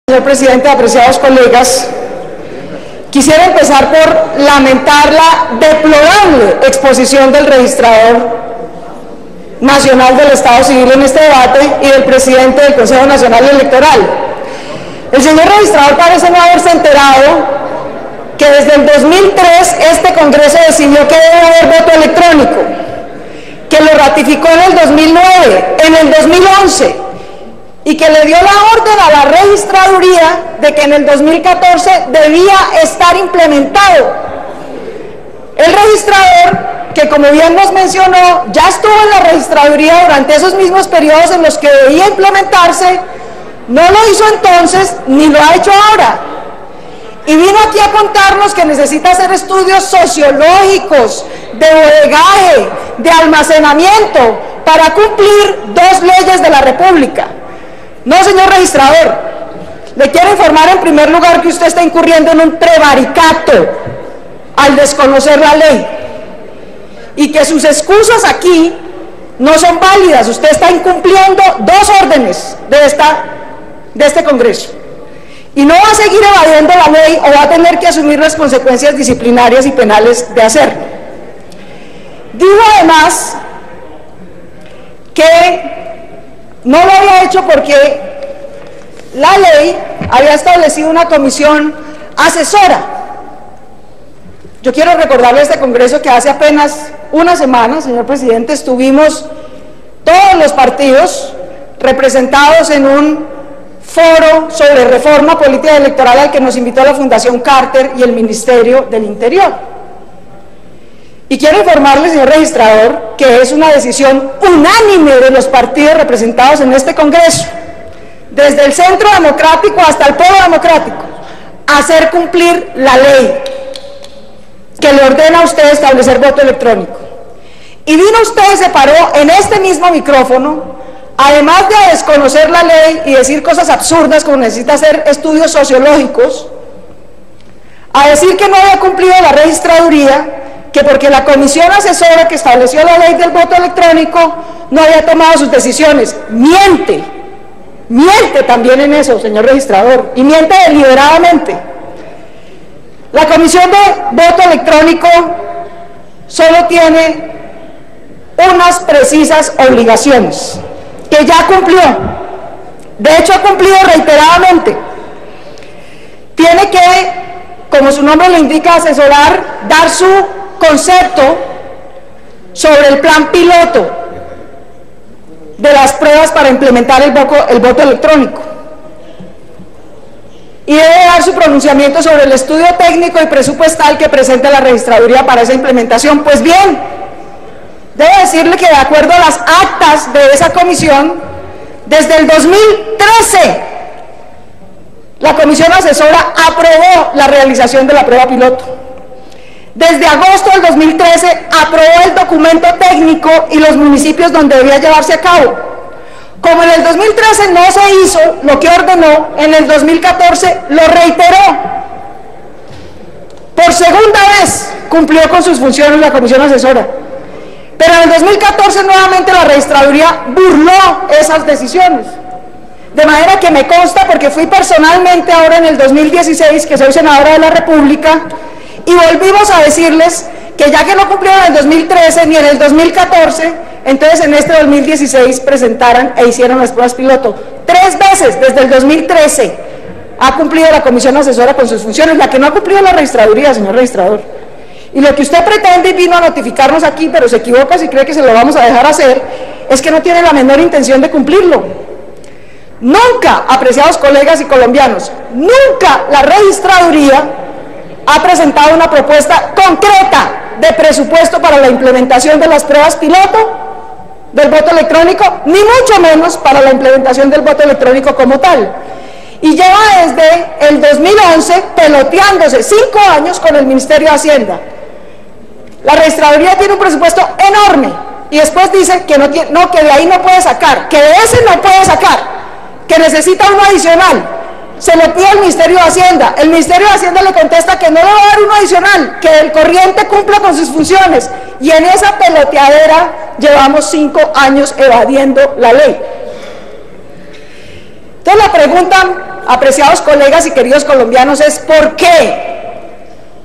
Señor presidente, apreciados colegas, quisiera empezar por lamentar la deplorable exposición del registrador nacional del Estado Civil en este debate y del presidente del Consejo Nacional Electoral. El señor registrador parece no haberse enterado que desde el 2003 este Congreso decidió que debe haber voto electrónico, que lo ratificó en el 2009, en el 2011, y que le dio la orden a la registraduría de que en el 2014 debía estar implementado. El registrador, que como bien nos mencionó, ya estuvo en la registraduría durante esos mismos periodos en los que debía implementarse, no lo hizo entonces ni lo ha hecho ahora. Y vino aquí a contarnos que necesita hacer estudios sociológicos, de bodegaje, de almacenamiento, para cumplir dos leyes de la República. No, señor registrador, le quiero informar en primer lugar que usted está incurriendo en un prevaricato al desconocer la ley y que sus excusas aquí no son válidas. Usted está incumpliendo dos órdenes de este Congreso y no va a seguir evadiendo la ley o va a tener que asumir las consecuencias disciplinarias y penales de hacerlo. Digo además que no lo había hecho porque la ley había establecido una comisión asesora. Yo quiero recordarle a este Congreso que hace apenas una semana, señor presidente, estuvimos todos los partidos representados en un foro sobre reforma política electoral al que nos invitó la Fundación Carter y el Ministerio del Interior. Y quiero informarle, señor registrador, que es una decisión unánime de los partidos representados en este Congreso, desde el Centro Democrático hasta el Polo Democrático, hacer cumplir la ley que le ordena a usted establecer voto electrónico. Y vino usted y se paró en este mismo micrófono, además de desconocer la ley y decir cosas absurdas como necesita hacer estudios sociológicos, a decir que no había cumplido la registraduría, que porque la comisión asesora que estableció la ley del voto electrónico no había tomado sus decisiones. Miente también en eso, señor registrador, y miente deliberadamente. La comisión de voto electrónico solo tiene unas precisas obligaciones, que ya cumplió, de hecho ha cumplido reiteradamente. Tiene que, como su nombre lo indica, asesorar, dar su concepto sobre el plan piloto de las pruebas para implementar el voto electrónico y debe dar su pronunciamiento sobre el estudio técnico y presupuestal que presenta la registraduría para esa implementación. Pues bien, debo decirle que de acuerdo a las actas de esa comisión, desde el 2013 la comisión asesora aprobó la realización de la prueba piloto. Desde agosto del 2013 aprobó el documento técnico y los municipios donde debía llevarse a cabo. Como en el 2013 no se hizo lo que ordenó, en el 2014 lo reiteró. Por segunda vez cumplió con sus funciones la comisión asesora. Pero en el 2014 nuevamente la registraduría burló esas decisiones. De manera que me consta, porque fui personalmente ahora en el 2016, que soy senadora de la República, y volvimos a decirles que ya que no cumplieron en el 2013 ni en el 2014, entonces en este 2016 presentaran e hicieron las pruebas piloto. 3 veces desde el 2013 ha cumplido la comisión asesora con sus funciones, la que no ha cumplido la registraduría, señor registrador. Y lo que usted pretende y vino a notificarnos aquí, pero se equivoca si cree que se lo vamos a dejar hacer, es que no tiene la menor intención de cumplirlo. Nunca, apreciados colegas y colombianos, nunca la registraduría ha presentado una propuesta concreta de presupuesto para la implementación de las pruebas piloto del voto electrónico, ni mucho menos para la implementación del voto electrónico como tal. Y lleva desde el 2011 peloteándose 5 años con el Ministerio de Hacienda. La registraduría tiene un presupuesto enorme y después dice que no, que de ahí no puede sacar, que de ese no puede sacar, que necesita uno adicional. Se lo pide al Ministerio de Hacienda, el Ministerio de Hacienda le contesta que no le va a dar uno adicional, que el corriente cumpla con sus funciones, y en esa peloteadera llevamos 5 años evadiendo la ley. Entonces la pregunta apreciados colegas y queridos colombianos, es ¿por qué?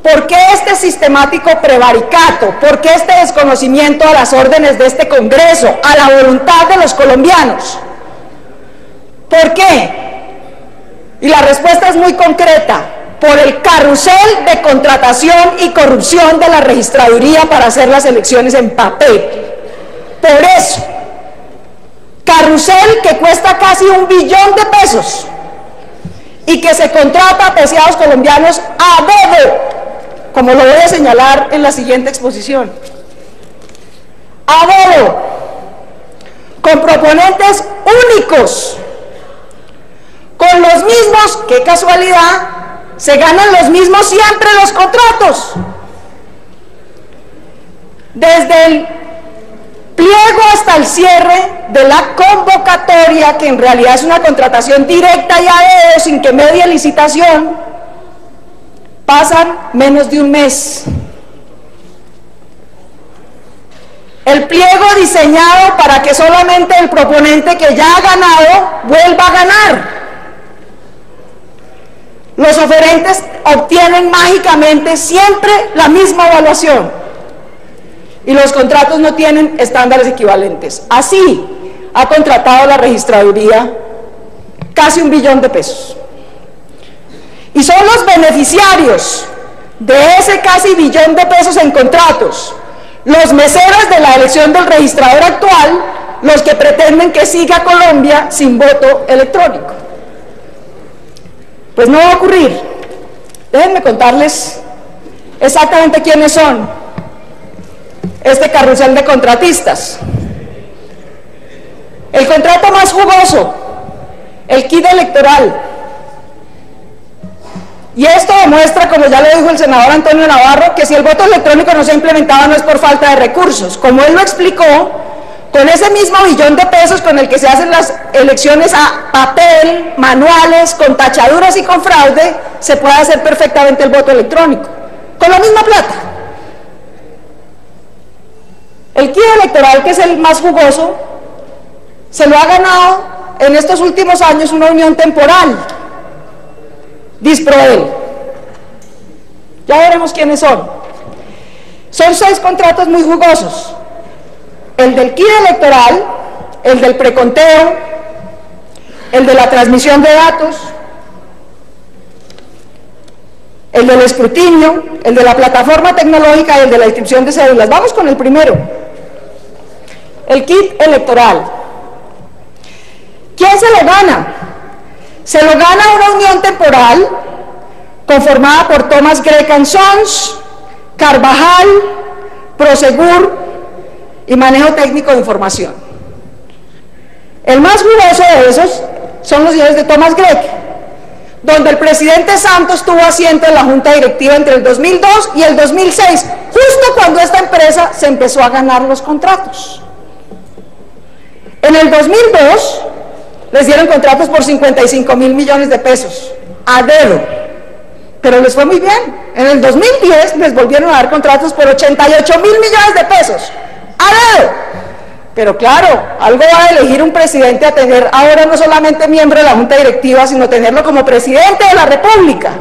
¿Por qué este sistemático prevaricato? ¿Por qué este desconocimiento a las órdenes de este Congreso, a la voluntad de los colombianos? ¿Por qué? Y la respuesta es muy concreta: por el carrusel de contratación y corrupción de la registraduría para hacer las elecciones en papel. Por eso, carrusel que cuesta casi $1 billón y que se contrata, apreciados colombianos, a dedo, como lo voy a señalar en la siguiente exposición. A dedo, con proponentes únicos, con los mismos, qué casualidad, se ganan los mismos siempre los contratos. Desde el pliego hasta el cierre de la convocatoria, que en realidad es una contratación directa y a dedo, sin que medie licitación, pasan menos de un mes. El pliego diseñado para que solamente el proponente que ya ha ganado vuelva a ganar. Los oferentes obtienen mágicamente siempre la misma evaluación y los contratos no tienen estándares equivalentes. Así ha contratado la registraduría casi $1 billón. Y son los beneficiarios de ese casi $1 billón en contratos, los meseros de la elección del registrador actual, los que pretenden que siga Colombia sin voto electrónico. Pues no va a ocurrir. Déjenme contarles exactamente quiénes son este carrusel de contratistas. El contrato más jugoso, el kit electoral. Y esto demuestra, como ya lo dijo el senador Antonio Navarro, que si el voto electrónico no se ha implementado no es por falta de recursos. Como él lo explicó, con ese mismo $1 billón con el que se hacen las elecciones a papel, manuales, con tachaduras y con fraude, se puede hacer perfectamente el voto electrónico, con la misma plata. El kit electoral, que es el más jugoso, se lo ha ganado en estos últimos años una unión temporal, Disproel. Ya veremos quiénes son. Son 6 contratos muy jugosos: el del kit electoral, el del preconteo, el de la transmisión de datos, el del escrutinio, el de la plataforma tecnológica y el de la inscripción de cédulas. Vamos con el primero, el kit electoral. ¿Quién se lo gana? Se lo gana una unión temporal conformada por Thomas Gregg & Sons, Carvajal, Prosegur y Manejo Técnico de Información. El más jugoso de esos son los señores de Thomas Gregg, donde el presidente Santos tuvo asiento en la junta directiva entre el 2002 y el 2006, justo cuando esta empresa se empezó a ganar los contratos. En el 2002 les dieron contratos por $55.000 millones, a dedo, pero les fue muy bien. En el 2010 les volvieron a dar contratos por $88.000 millones, a dedo. Pero claro, algo va a elegir un presidente a tener ahora no solamente miembro de la junta directiva, sino tenerlo como presidente de la República.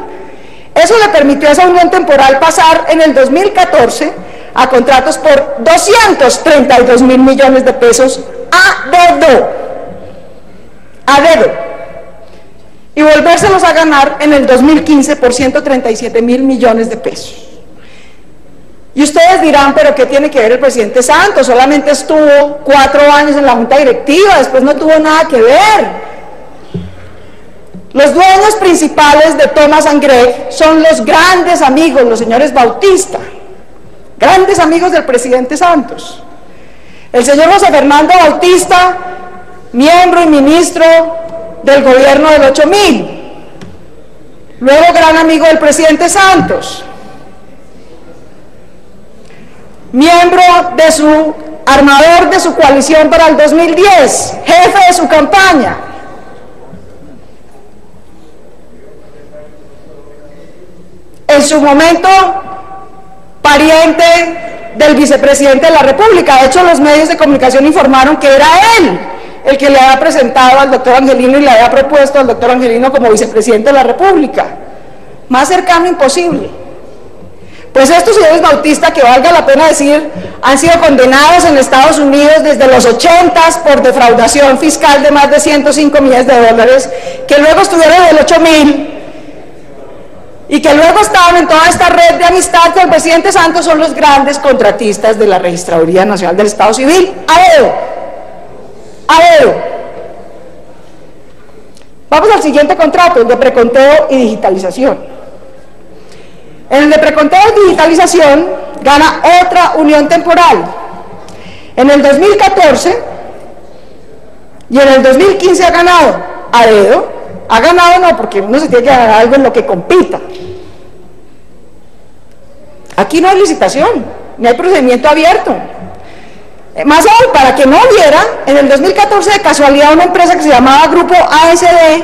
Eso le permitió a esa unión temporal pasar en el 2014 a contratos por $232.000 millones, a dedo. A dedo, y volvérselos a ganar en el 2015 por $137.000 millones. Y ustedes dirán, pero ¿qué tiene que ver el presidente Santos? Solamente estuvo 4 años en la junta directiva, después no tuvo nada que ver. Los dueños principales de Thomas & Gregg son los grandes amigos, los señores Bautista, grandes amigos del presidente Santos. El señor José Fernando Bautista, miembro y ministro del gobierno del 8000, luego gran amigo del presidente Santos, miembro de su armador de su coalición para el 2010, jefe de su campaña. En su momento, pariente del vicepresidente de la República. De hecho, los medios de comunicación informaron que era él el que le había presentado al doctor Angelino y le había propuesto al doctor Angelino como vicepresidente de la República. Más cercano imposible. Pues estos señores Bautista, que valga la pena decir, han sido condenados en Estados Unidos desde los 80s por defraudación fiscal de más de 105 millones de dólares, que luego estuvieron en el 8.000 y que luego estaban en toda esta red de amistad con el presidente Santos, son los grandes contratistas de la Registraduría Nacional del Estado Civil, a dedo. Vamos al siguiente contrato, el de preconteo y digitalización. En el de preconteo y digitalización gana otra unión temporal. En el 2014 y en el 2015 ha ganado a dedo. Ha ganado no, porque uno se tiene que ganar algo en lo que compita. Aquí no hay licitación, ni hay procedimiento abierto. Más aún, para que no hubiera, en el 2014 de casualidad una empresa que se llamaba Grupo ASD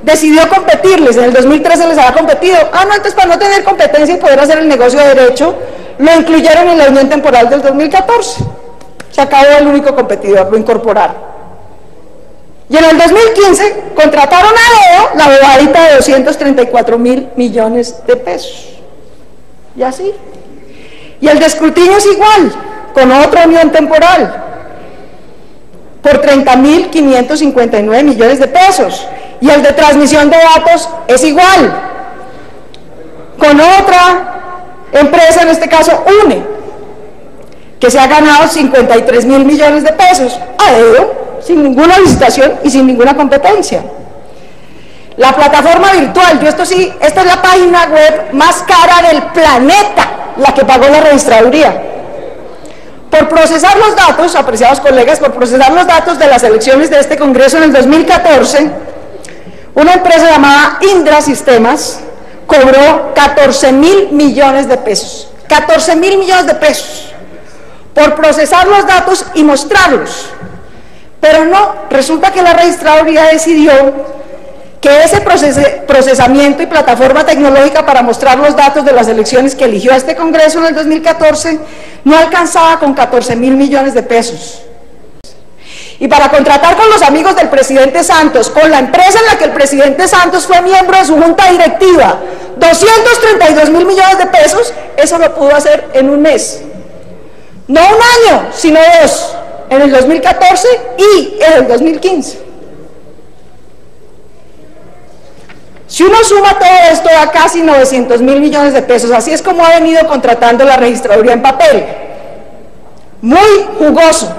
decidió competirles. En el 2013 les había competido. No, entonces para no tener competencia y poder hacer el negocio de derecho, lo incluyeron en la unión temporal del 2014. Se acabó el único competidor, lo incorporaron. Y en el 2015 contrataron a dedo la bobadita de 234.000 millones de pesos. Y así. Y el de escrutinio es igual, con otra unión temporal, por 30.559 millones de pesos. Y el de transmisión de datos es igual, con otra empresa, en este caso UNE, que se ha ganado 53.000 millones de pesos, a dedo, sin ninguna licitación y sin ninguna competencia. La plataforma virtual, yo esto sí, esta es la página web más cara del planeta, la que pagó la registraduría. Por procesar los datos, apreciados colegas, por procesar los datos de las elecciones de este Congreso en el 2014, una empresa llamada Indra Sistemas cobró 14.000 millones de pesos. 14.000 millones de pesos por procesar los datos y mostrarlos. Pero no, resulta que la registraduría decidió que ese procesamiento y plataforma tecnológica para mostrar los datos de las elecciones que eligió a este Congreso en el 2014 no alcanzaba con 14.000 millones de pesos. Y para contratar con los amigos del presidente Santos, con la empresa en la que el presidente Santos fue miembro de su junta directiva, 232.000 millones de pesos, eso lo pudo hacer en un mes. No un año, sino 2, en el 2014 y en el 2015. Si uno suma todo esto, da casi 900.000 millones de pesos. Así es como ha venido contratando la registraduría en papel. Muy jugoso.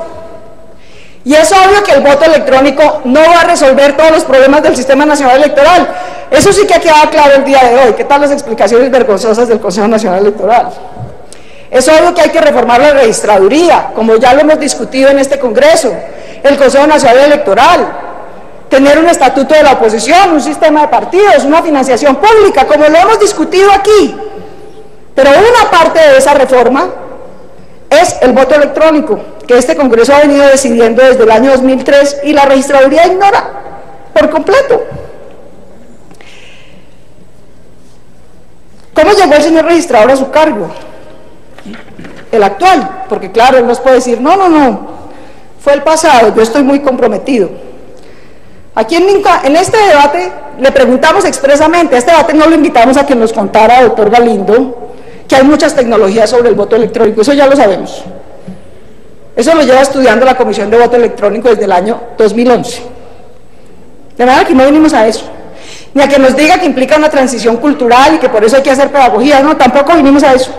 Y es obvio que el voto electrónico no va a resolver todos los problemas del Sistema Nacional Electoral. Eso sí que ha quedado claro el día de hoy. ¿Qué tal las explicaciones vergonzosas del Consejo Nacional Electoral? Es obvio que hay que reformar la registraduría, como ya lo hemos discutido en este Congreso, el Consejo Nacional Electoral, tener un estatuto de la oposición, un sistema de partidos, una financiación pública, como lo hemos discutido aquí. Pero una parte de esa reforma es el voto electrónico, que este Congreso ha venido decidiendo desde el año 2003 y la registraduría ignora por completo. ¿Cómo llegó el señor registrador a su cargo? El actual, porque claro, él nos puede decir, no, fue el pasado, yo estoy muy comprometido. Aquí en este debate le preguntamos expresamente, a este debate no lo invitamos a que nos contara, doctor Galindo, que hay muchas tecnologías sobre el voto electrónico, eso ya lo sabemos. Eso lo lleva estudiando la Comisión de Voto Electrónico desde el año 2011. De manera que no venimos a eso, ni a que nos diga que implica una transición cultural y que por eso hay que hacer pedagogía, no, tampoco vinimos a eso.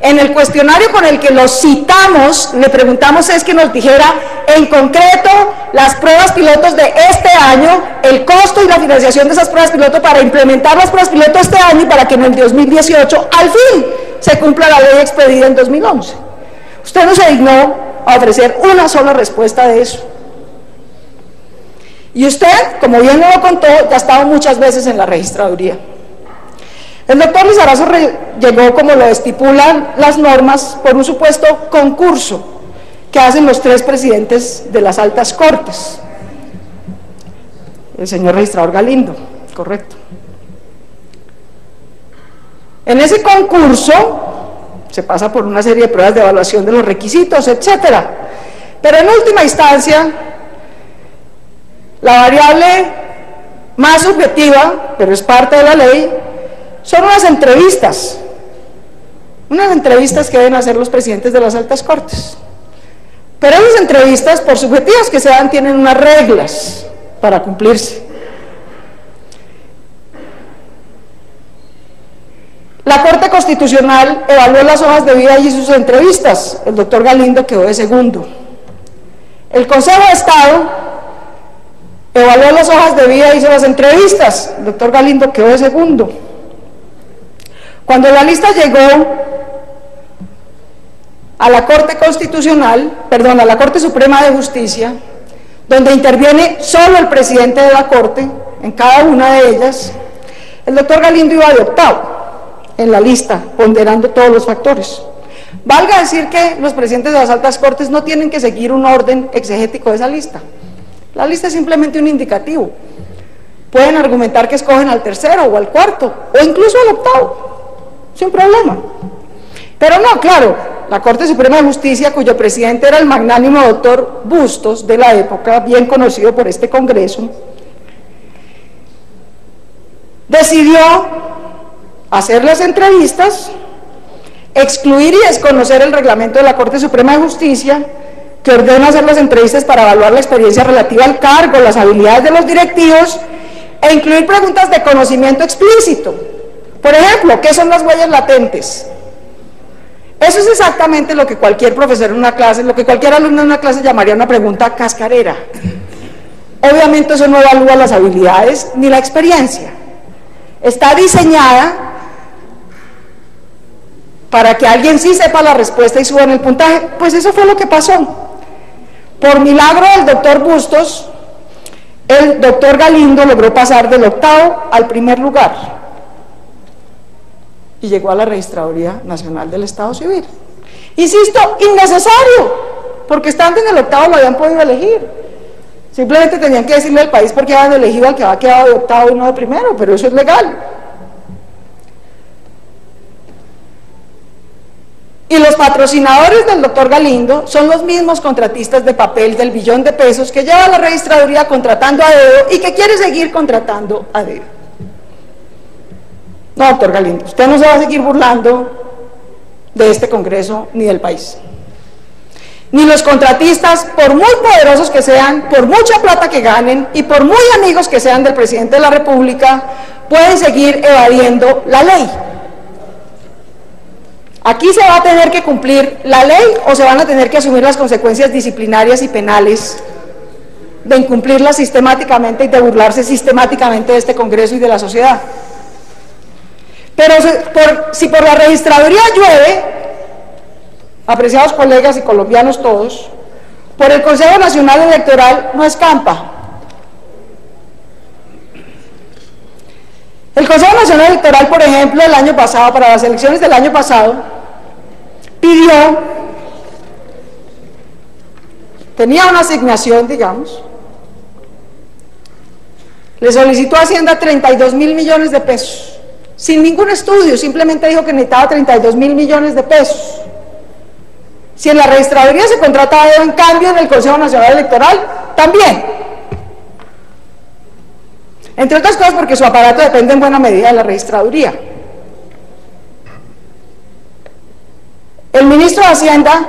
En el cuestionario con el que los citamos, le preguntamos es que nos dijera en concreto las pruebas pilotos de este año, el costo y la financiación de esas pruebas piloto para implementar las pruebas piloto este año y para que en el 2018 al fin se cumpla la ley expedida en 2011. Usted no se dignó a ofrecer una sola respuesta de eso. Y usted, como bien lo contó, ya ha estado muchas veces en la registraduría. El doctor Lizarazo llegó, como lo estipulan las normas, por un supuesto concurso que hacen los 3 presidentes de las altas cortes. El señor registrador Galindo, correcto. En ese concurso se pasa por una serie de pruebas de evaluación de los requisitos, etcétera. Pero en última instancia, La variable más subjetiva, pero es parte de la ley, son unas entrevistas que deben hacer los presidentes de las altas cortes. Pero esas entrevistas, por subjetivas que sean, tienen unas reglas para cumplirse. La Corte Constitucional evaluó las hojas de vida y sus entrevistas. El doctor Galindo quedó de segundo. El Consejo de Estado evaluó las hojas de vida y hizo las entrevistas. El doctor Galindo quedó de segundo. Cuando la lista llegó a la Corte Constitucional, perdón, a la Corte Suprema de Justicia, donde interviene solo el presidente de la Corte, en cada una de ellas, el doctor Galindo iba de octavo en la lista, ponderando todos los factores. Valga decir que los presidentes de las altas cortes no tienen que seguir un orden exegético de esa lista. La lista es simplemente un indicativo. Pueden argumentar que escogen al tercero o al cuarto, o incluso al octavo, sin problema. Pero no, claro, la Corte Suprema de Justicia, cuyo presidente era el magnánimo doctor Bustos de la época, bien conocido por este Congreso, decidió hacer las entrevistas, excluir y desconocer el reglamento de la Corte Suprema de Justicia, que ordena hacer las entrevistas para evaluar la experiencia relativa al cargo, las habilidades de los directivos, e incluir preguntas de conocimiento explícito. Por ejemplo, ¿qué son las huellas latentes? Eso es exactamente lo que cualquier profesor en una clase, lo que cualquier alumno en una clase llamaría una pregunta cascarera. Obviamente eso no evalúa las habilidades ni la experiencia. Está diseñada para que alguien sí sepa la respuesta y suba en el puntaje. Pues eso fue lo que pasó. Por milagro del doctor Bustos, el doctor Galindo logró pasar del octavo al primer lugar y llegó a la Registraduría Nacional del Estado Civil. Insisto, innecesario, porque estando en el octavo lo habían podido elegir. Simplemente tenían que decirle al país por qué habían elegido al que había quedado de octavo y no de primero, pero eso es legal. Y los patrocinadores del doctor Galindo son los mismos contratistas de papel del billón de pesos que lleva la registraduría contratando a dedo y que quiere seguir contratando a dedo. No, doctor Galindo, usted no se va a seguir burlando de este Congreso ni del país. Ni los contratistas, por muy poderosos que sean, por mucha plata que ganen y por muy amigos que sean del presidente de la República, pueden seguir evadiendo la ley. Aquí se va a tener que cumplir la ley o se van a tener que asumir las consecuencias disciplinarias y penales de incumplirla sistemáticamente y de burlarse sistemáticamente de este Congreso y de la sociedad. Pero si por la registraduría llueve, apreciados colegas y colombianos todos, por el Consejo Nacional Electoral no escampa. El Consejo Nacional Electoral, por ejemplo, el año pasado, para las elecciones del año pasado, tenía una asignación, digamos, le solicitó a Hacienda 32.000 millones de pesos, sin ningún estudio, simplemente dijo que necesitaba 32.000 millones de pesos. Si en la registraduría se contrata a dedo, en cambio en el Consejo Nacional Electoral, también. Entre otras cosas porque su aparato depende en buena medida de la registraduría. El ministro de Hacienda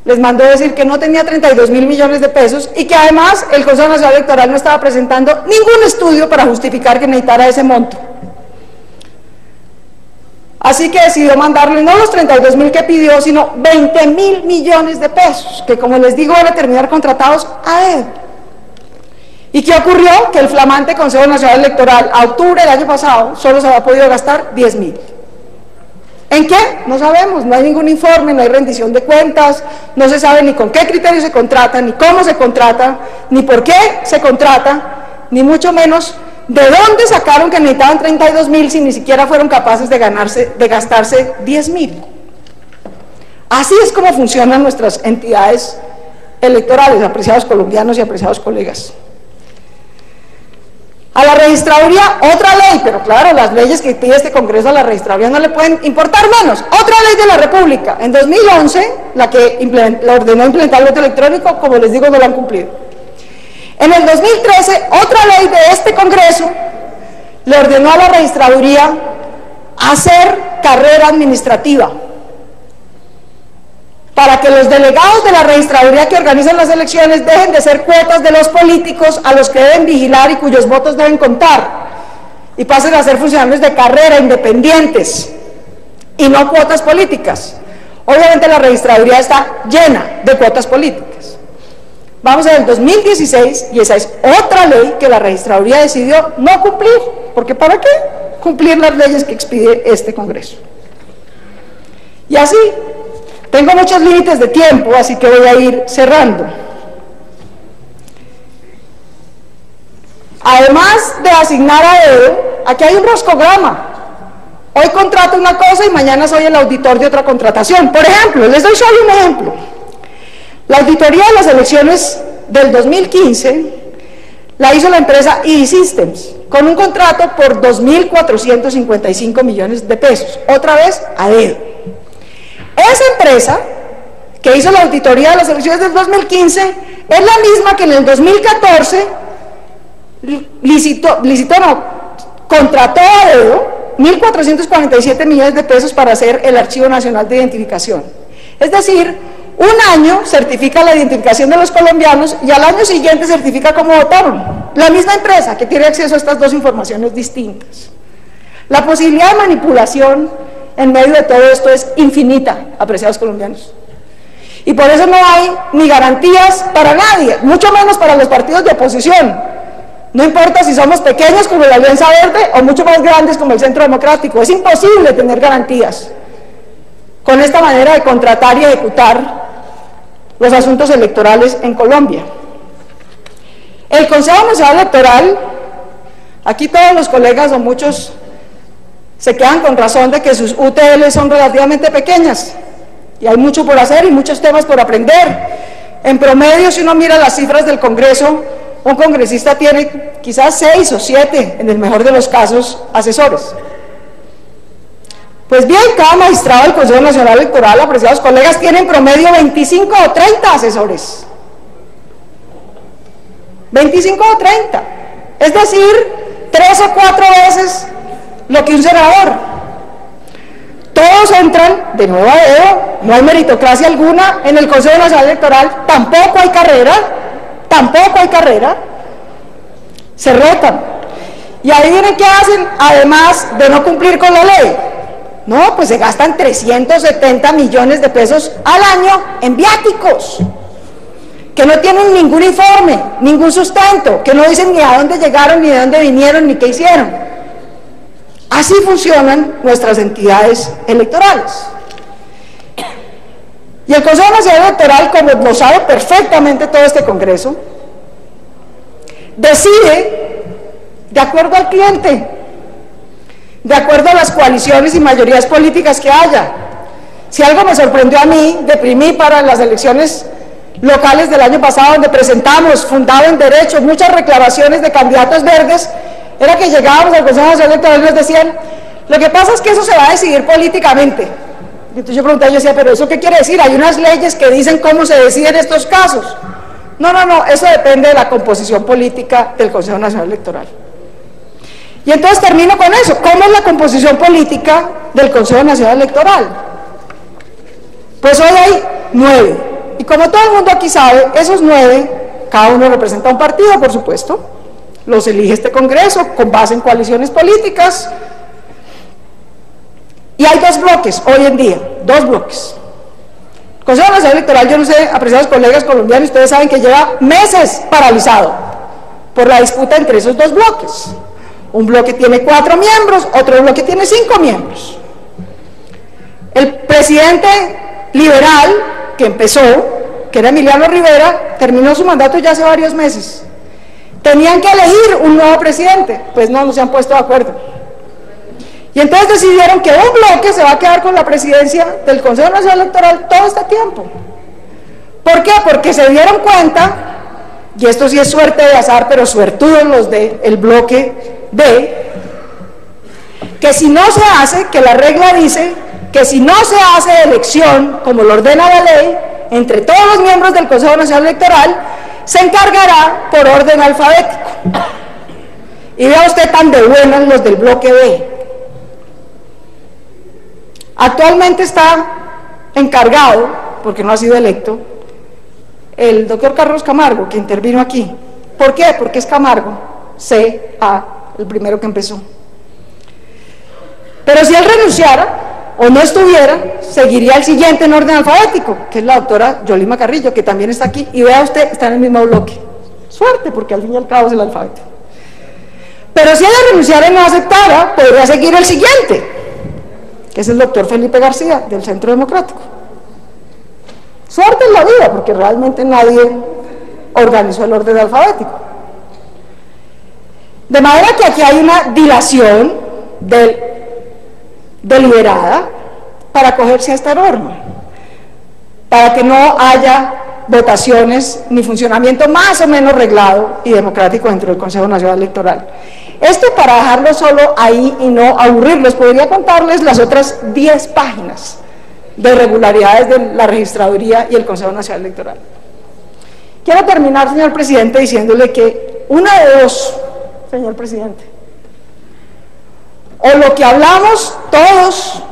les mandó decir que no tenía 32.000 millones de pesos y que además el Consejo Nacional Electoral no estaba presentando ningún estudio para justificar que necesitara ese monto. Así que decidió mandarle no los 32.000 que pidió, sino 20.000 millones de pesos, que como les digo van a terminar contratados a él. ¿Y qué ocurrió? Que el flamante Consejo Nacional Electoral a octubre del año pasado solo se había podido gastar 10.000. ¿En qué? No sabemos, no hay ningún informe, no hay rendición de cuentas, no se sabe ni con qué criterio se contrata, ni cómo se contrata, ni por qué se contrata, ni mucho menos de dónde sacaron que necesitaban 32.000 si ni siquiera fueron capaces de gastarse 10.000. Así es como funcionan nuestras entidades electorales, apreciados colombianos y apreciados colegas. A la registraduría, otra ley, pero claro, las leyes que pide este Congreso a la registraduría no le pueden importar menos. Otra ley de la República, en 2011, la que ordenó implementar el voto electrónico, como les digo, no lo han cumplido. En el 2013, otra ley de este Congreso le ordenó a la registraduría hacer carrera administrativa para que los delegados de la registraduría que organizan las elecciones dejen de ser cuotas de los políticos a los que deben vigilar y cuyos votos deben contar, y pasen a ser funcionarios de carrera independientes y no cuotas políticas. Obviamente la registraduría está llena de cuotas políticas. Vamos a ver el 2016 y esa es otra ley que la registraduría decidió no cumplir, porque ¿para qué cumplir las leyes que expide este Congreso? Y así, tengo muchos límites de tiempo, así que voy a ir cerrando. Además de asignar a dedo, aquí hay un roscograma. Hoy contrato una cosa y mañana soy el auditor de otra contratación. Por ejemplo, les doy solo un ejemplo. La auditoría de las elecciones del 2015 la hizo la empresa ED Systems, con un contrato por 2.455 millones de pesos, otra vez a dedo. Esa empresa que hizo la auditoría de las elecciones del 2015 es la misma que en el 2014 contrató a dedo 1.447 millones de pesos para hacer el Archivo Nacional de Identificación. Es decir, un año certifica la identificación de los colombianos y al año siguiente certifica cómo votaron. La misma empresa que tiene acceso a estas dos informaciones distintas. La posibilidad de manipulación en medio de todo esto es infinita, apreciados colombianos. Y por eso no hay ni garantías para nadie, mucho menos para los partidos de oposición. No importa si somos pequeños como la Alianza Verde o mucho más grandes como el Centro Democrático, es imposible tener garantías con esta manera de contratar y ejecutar los asuntos electorales en Colombia. El Consejo Nacional Electoral, aquí todos los colegas o muchos se quedan con razón de que sus UTL son relativamente pequeñas y hay mucho por hacer y muchos temas por aprender. En promedio, si uno mira las cifras del Congreso, un congresista tiene quizás 6 o 7, en el mejor de los casos, asesores. Pues bien, cada magistrado del Consejo Nacional Electoral, apreciados colegas, tiene en promedio 25 o 30 asesores. 25 o 30. Es decir, 3 o 4 veces lo que un senador. Todos entran de nuevo a dedo, no hay meritocracia alguna en el Consejo Nacional Electoral, tampoco hay carrera, se rotan. Y ahí vienen qué hacen, además de no cumplir con la ley. No, pues se gastan 370 millones de pesos al año en viáticos, que no tienen ningún informe, ningún sustento, que no dicen ni a dónde llegaron, ni de dónde vinieron, ni qué hicieron. Así funcionan nuestras entidades electorales. Y el Consejo Nacional Electoral, como lo sabe perfectamente todo este Congreso, decide de acuerdo al cliente, de acuerdo a las coaliciones y mayorías políticas que haya. Si algo me sorprendió a mí, deprimí para las elecciones locales del año pasado, donde presentamos, fundado en derechos, muchas reclamaciones de candidatos verdes, era que llegábamos al Consejo Nacional Electoral y nos decían, lo que pasa es que eso se va a decidir políticamente. Y entonces yo preguntaba, yo decía, pero ¿eso qué quiere decir? Hay unas leyes que dicen cómo se deciden estos casos. No, eso depende de la composición política del Consejo Nacional Electoral. Y entonces termino con eso. ¿Cómo es la composición política del Consejo Nacional Electoral? Pues hoy hay 9. Y como todo el mundo aquí sabe, esos 9, cada uno representa un partido, por supuesto. Los elige este Congreso con base en coaliciones políticas. Y hay 2 bloques hoy en día, 2 bloques. El Consejo Nacional Electoral, yo no sé, apreciados colegas colombianos, ustedes saben que lleva meses paralizado por la disputa entre esos 2 bloques. Un bloque tiene 4 miembros, otro bloque tiene 5 miembros. El presidente liberal que empezó, que era Emiliano Rivera, terminó su mandato ya hace varios meses. Tenían que elegir un nuevo presidente, pues no se han puesto de acuerdo. Y entonces decidieron que un bloque se va a quedar con la presidencia del Consejo Nacional Electoral todo este tiempo. ¿Por qué? Porque se dieron cuenta, y esto sí es suerte de azar, pero suertudos los del bloque B, que si no se hace, que la regla dice que si no se hace elección, como lo ordena la ley, entre todos los miembros del Consejo Nacional Electoral, se encargará por orden alfabético. Y vea usted tan de buenas los del bloque B. Actualmente está encargado, porque no ha sido electo, el doctor Carlos Camargo, que intervino aquí. ¿Por qué? Porque es Camargo, C.A., el primero que empezó. Pero si él renunciara o no estuviera, seguiría el siguiente en orden alfabético, que es la doctora Yolima Carrillo, que también está aquí, y vea usted, está en el mismo bloque. Suerte, porque al fin y al cabo es el alfabeto. Pero si ella renunciara y no aceptara, podría seguir el siguiente, que es el doctor Felipe García, del Centro Democrático. Suerte en la vida, porque realmente nadie organizó el orden alfabético. De manera que aquí hay una dilación deliberada para acogerse a esta norma, para que no haya votaciones ni funcionamiento más o menos reglado y democrático dentro del Consejo Nacional Electoral. Esto para dejarlo solo ahí y no aburrirlos. Podría contarles las otras 10 páginas de irregularidades de la registraduría y el Consejo Nacional Electoral. Quiero terminar, señor presidente, diciéndole que una de dos, señor presidente: o lo que hablamos todos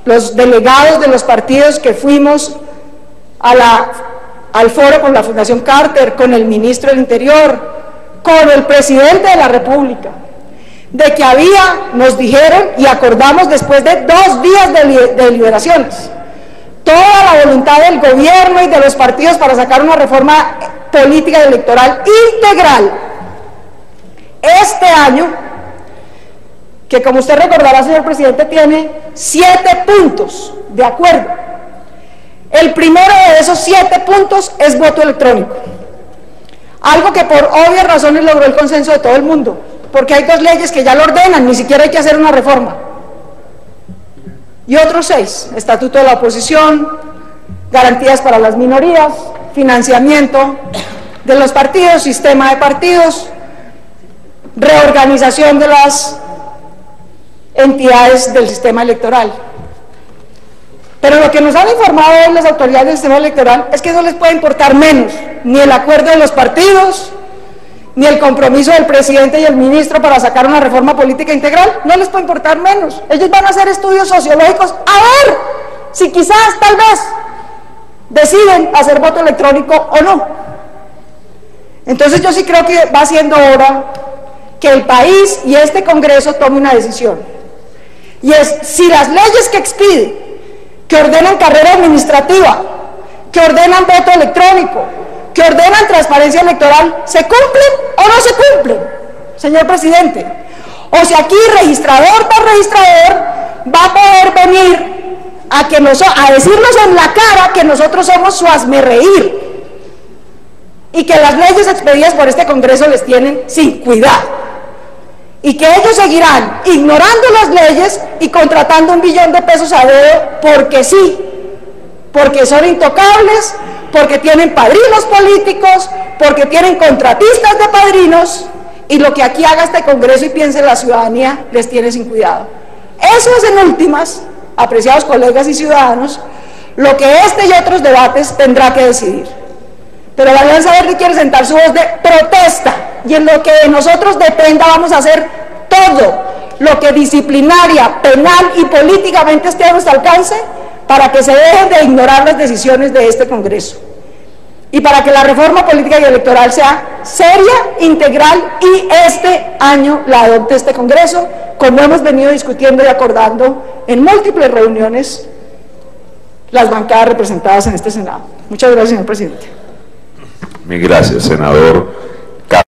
los delegados de los partidos que fuimos al foro con la Fundación Carter, con el ministro del Interior, con el presidente de la República, de que nos dijeron y acordamos después de 2 días de deliberaciones, toda la voluntad del gobierno y de los partidos para sacar una reforma política y electoral integral este año, que como usted recordará, señor presidente, tiene 7 puntos de acuerdo. El primero de esos 7 puntos es voto electrónico, algo que por obvias razones logró el consenso de todo el mundo, porque hay 2 leyes que ya lo ordenan, ni siquiera hay que hacer una reforma. Y otros 6, estatuto de la oposición, garantías para las minorías, financiamiento de los partidos, sistema de partidos, reorganización de las entidades del sistema electoral. Pero lo que nos han informado hoy las autoridades del sistema electoral es que no les puede importar menos ni el acuerdo de los partidos, ni el compromiso del presidente y el ministro para sacar una reforma política integral. No les puede importar menos. Ellos van a hacer estudios sociológicos a ver si quizás, tal vez, deciden hacer voto electrónico o no. Entonces yo sí creo que va siendo hora que el país y este Congreso tome una decisión, y es si las leyes que expide, que ordenan carrera administrativa, que ordenan voto electrónico, que ordenan transparencia electoral, ¿se cumplen o no se cumplen, señor presidente? O si aquí registrador por registrador va a poder venir a decirnos en la cara que nosotros somos su hazmerreír y que las leyes expedidas por este Congreso les tienen sin cuidado, y que ellos seguirán ignorando las leyes y contratando $1 billón a dedo porque sí, porque son intocables, porque tienen padrinos políticos, porque tienen contratistas de padrinos, y lo que aquí haga este Congreso y piense la ciudadanía les tiene sin cuidado. Eso es, en últimas, apreciados colegas y ciudadanos, lo que este y otros debates tendrá que decidir. Pero la Alianza Verde quiere sentar su voz de protesta, y en lo que de nosotros dependa vamos a hacer todo lo que disciplinaria, penal y políticamente esté a nuestro alcance para que se dejen de ignorar las decisiones de este Congreso, y para que la reforma política y electoral sea seria, integral, y este año la adopte este Congreso, como hemos venido discutiendo y acordando en múltiples reuniones las bancadas representadas en este Senado. Muchas gracias, señor presidente. Gracias, senador.